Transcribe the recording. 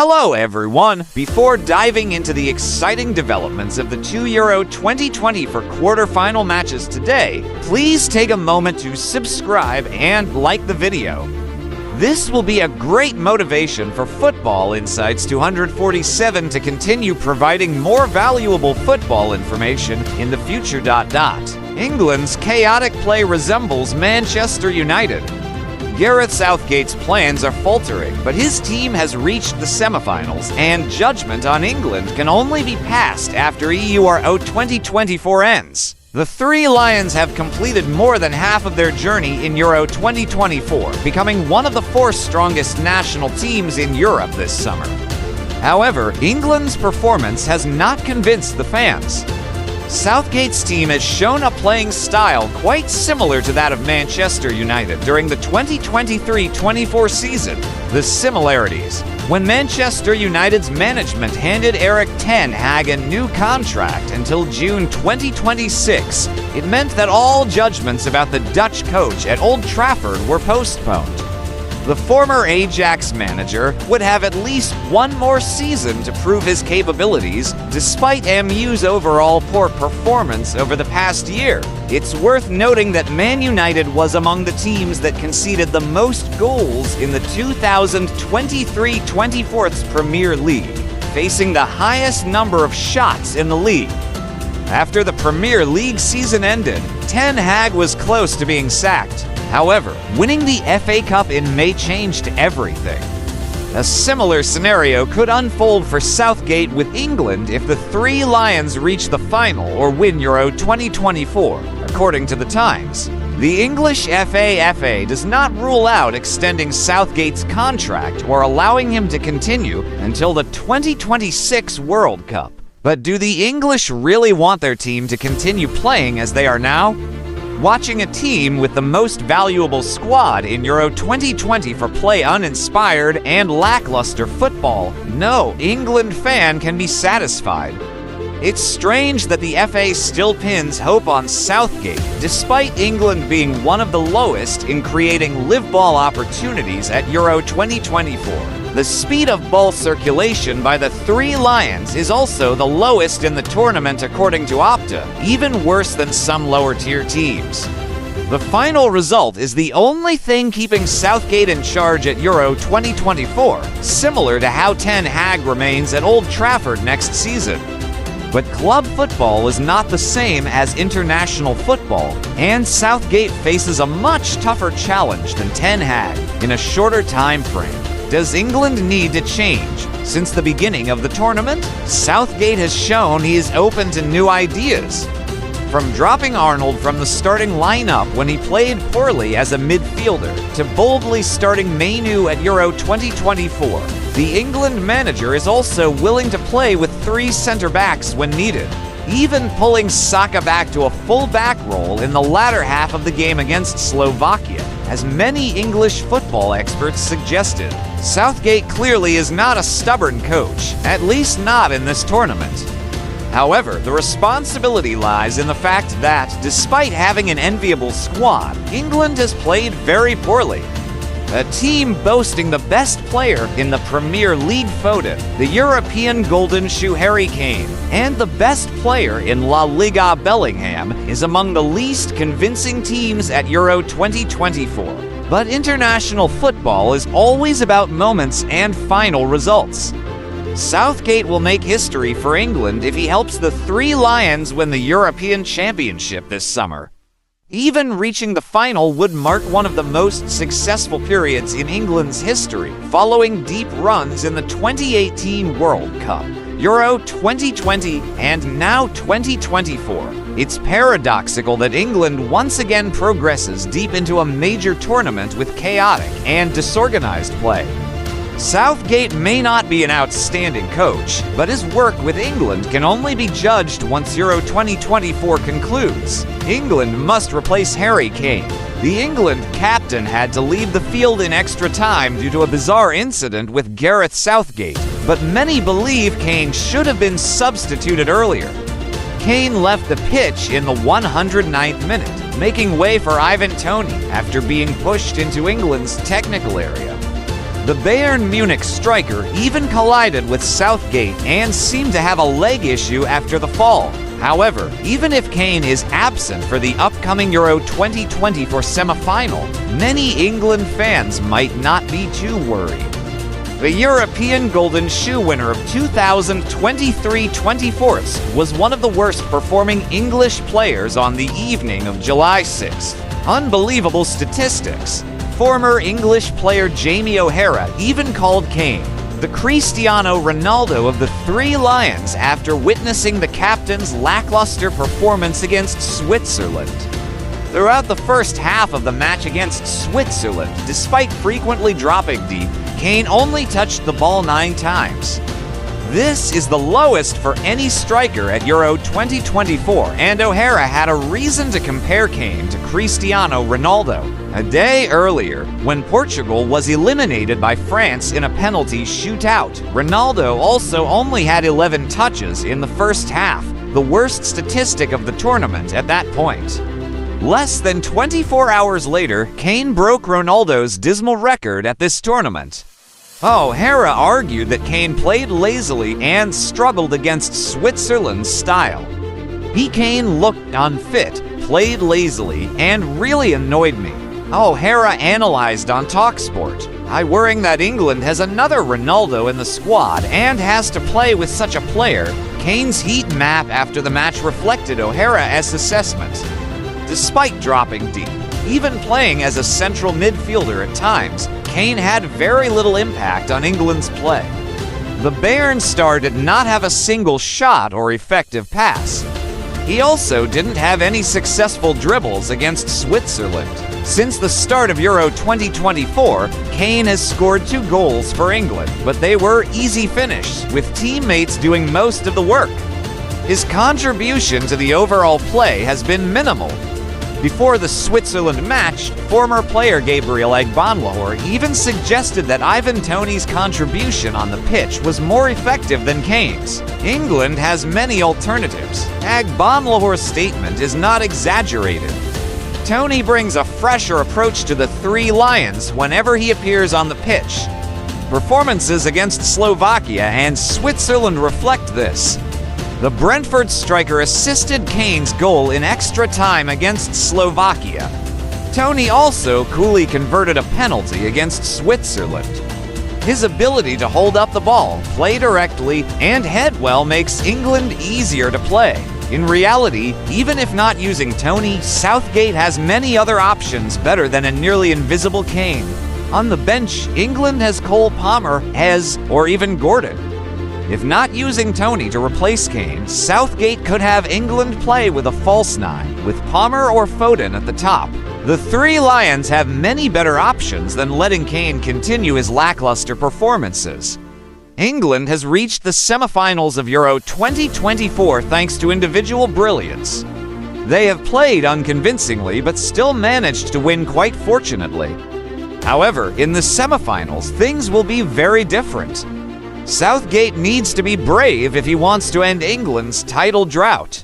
Hello everyone! Before diving into the exciting developments of the Euro 2020 for quarter-final matches today, please take a moment to subscribe and like the video. This will be a great motivation for Football Insights 247 to continue providing more valuable football information in the future. England's chaotic play resembles Manchester United. Gareth Southgate's plans are faltering, but his team has reached the semifinals, and judgment on England can only be passed after Euro 2024 ends. The Three Lions have completed more than half of their journey in Euro 2024, becoming one of the four strongest national teams in Europe this summer. However, England's performance has not convinced the fans. Southgate's team has shown a playing style quite similar to that of Manchester United during the 2023-24 season. The similarities: when Manchester United's management handed Erik ten Hag a new contract until June 2026, it meant that all judgments about the Dutch coach at Old Trafford were postponed. The former Ajax manager would have at least one more season to prove his capabilities, despite MU's overall poor performance over the past year. It's worth noting that Man United was among the teams that conceded the most goals in the 2023-24 Premier League, facing the highest number of shots in the league. After the Premier League season ended, Ten Hag was close to being sacked. However, winning the FA Cup in May changed everything. A similar scenario could unfold for Southgate with England if the Three Lions reach the final or win Euro 2024, according to The Times. The English FA does not rule out extending Southgate's contract or allowing him to continue until the 2026 World Cup. But do the English really want their team to continue playing as they are now? Watching a team with the most valuable squad in Euro 2020 for play uninspired and lackluster football, no England fan can be satisfied. It's strange that the FA still pins hope on Southgate, despite England being one of the lowest in creating live ball opportunities at Euro 2024. The speed of ball circulation by the Three Lions is also the lowest in the tournament according to Opta, even worse than some lower-tier teams. The final result is the only thing keeping Southgate in charge at Euro 2024, similar to how Ten Hag remains at Old Trafford next season. But club football is not the same as international football, and Southgate faces a much tougher challenge than Ten Hag in a shorter time frame. Does England need to change? Since the beginning of the tournament, Southgate has shown he is open to new ideas. From dropping Arnold from the starting lineup when he played poorly as a midfielder, to boldly starting Mainu at Euro 2024, the England manager is also willing to play with three centre-backs when needed, even pulling Saka back to a full-back role in the latter half of the game against Slovakia, as many English football experts suggested. Southgate clearly is not a stubborn coach, at least not in this tournament. However, the responsibility lies in the fact that, despite having an enviable squad, England has played very poorly. A team boasting the best player in the Premier League Foden, the European Golden Shoe Harry Kane, and the best player in La Liga Bellingham is among the least convincing teams at Euro 2024. But international football is always about moments and final results. Southgate will make history for England if he helps the Three Lions win the European Championship this summer. Even reaching the final would mark one of the most successful periods in England's history, following deep runs in the 2018 World Cup, Euro 2020, and now 2024. It's paradoxical that England once again progresses deep into a major tournament with chaotic and disorganized play. Southgate may not be an outstanding coach, but his work with England can only be judged once Euro 2024 concludes. England must replace Harry Kane. The England captain had to leave the field in extra time due to a bizarre incident with Gareth Southgate, but many believe Kane should have been substituted earlier. Kane left the pitch in the 109th minute, making way for Ivan Toney after being pushed into England's technical area. The Bayern Munich striker even collided with Southgate and seemed to have a leg issue after the fall. However, even if Kane is absent for the upcoming Euro 2024 semi-final, many England fans might not be too worried. The European Golden Shoe winner of 2023-24 was one of the worst performing English players on the evening of July 6th. Unbelievable statistics. Former English player Jamie O'Hara even called Kane the Cristiano Ronaldo of the Three Lions after witnessing the captain's lackluster performance against Switzerland. Throughout the first half of the match against Switzerland, despite frequently dropping deep, Kane only touched the ball 9 times. This is the lowest for any striker at Euro 2024, and O'Hara had a reason to compare Kane to Cristiano Ronaldo. A day earlier, when Portugal was eliminated by France in a penalty shootout, Ronaldo also only had 11 touches in the first half, the worst statistic of the tournament at that point. Less than 24 hours later, Kane broke Ronaldo's dismal record at this tournament. O'Hara argued that Kane played lazily and struggled against Switzerland's style. Kane looked unfit, played lazily, and really annoyed me. O'Hara analyzed on TalkSport. Worrying that England has another Ronaldo in the squad and has to play with such a player. Kane's heat map after the match reflected O'Hara's assessment. Despite dropping deep, even playing as a central midfielder at times, Kane had very little impact on England's play. The Bayern star did not have a single shot or effective pass. He also didn't have any successful dribbles against Switzerland. Since the start of Euro 2024, Kane has scored 2 goals for England, but they were easy finishes, with teammates doing most of the work. His contribution to the overall play has been minimal. Before the Switzerland match, former player Gabriel Agbonlahor even suggested that Ivan Toney's contribution on the pitch was more effective than Kane's. England has many alternatives. Agbonlahor's statement is not exaggerated. Toney brings a fresher approach to the Three Lions whenever he appears on the pitch. Performances against Slovakia and Switzerland reflect this. The Brentford striker assisted Kane's goal in extra time against Slovakia. Toney also coolly converted a penalty against Switzerland. His ability to hold up the ball, play directly, and head well makes England easier to play. In reality, even if not using Toney, Southgate has many other options better than a nearly invisible Kane. On the bench, England has Cole Palmer, Hez, or even Gordon. If not using Toney to replace Kane, Southgate could have England play with a false 9, with Palmer or Foden at the top. The Three Lions have many better options than letting Kane continue his lackluster performances. England has reached the semifinals of Euro 2024 thanks to individual brilliance. They have played unconvincingly but still managed to win quite fortunately. However, in the semifinals, things will be very different. Southgate needs to be brave if he wants to end England's title drought.